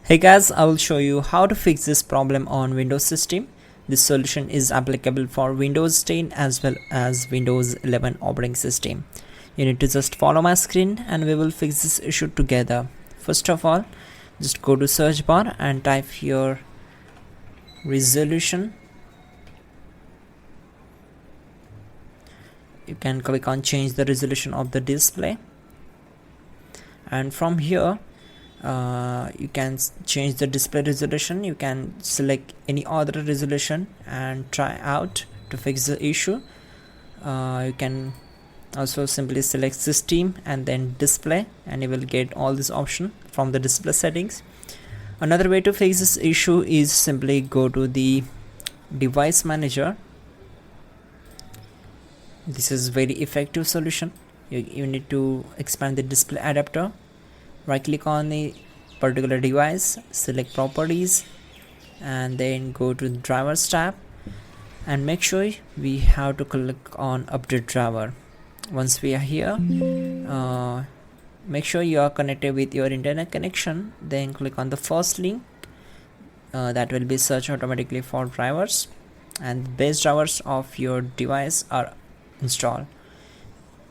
Hey guys, I will show you how to fix this problem on Windows system. This solution is applicable for Windows 10 as well as Windows 11 operating system. You need to just follow my screen and we will fix this issue together. First of all, just go to search bar and type your resolution. You can click on change the resolution of the display, and from here you can change the display resolution. You can select any other resolution and try out to fix the issue. You can also simply select system and then display, and you will get all this option from the display settings. Another way to fix this issue is simply go to the device manager. This is very effective solution. You need to expand the display adapter. Right click on the particular device, select properties, and then go to the drivers tab, and make sure we have to click on update driver. Once we are here, make sure you are connected with your internet connection, then click on the first link. That will be search automatically for drivers, and the base drivers of your device are installed.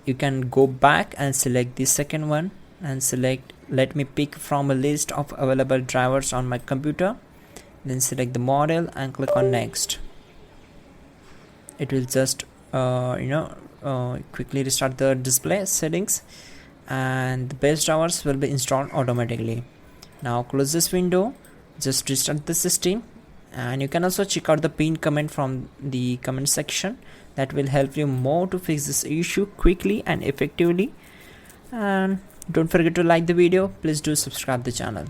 You can go back and select the second one and select let me pick from a list of available drivers on my computer, then select the model and click on next. It will just quickly restart the display settings, and the base drivers will be installed automatically. Now close this window, just restart the system, and you can also check out the pinned comment from the comment section. That will help you more to fix this issue quickly and effectively. And don't forget to like the video. Please do subscribe the channel.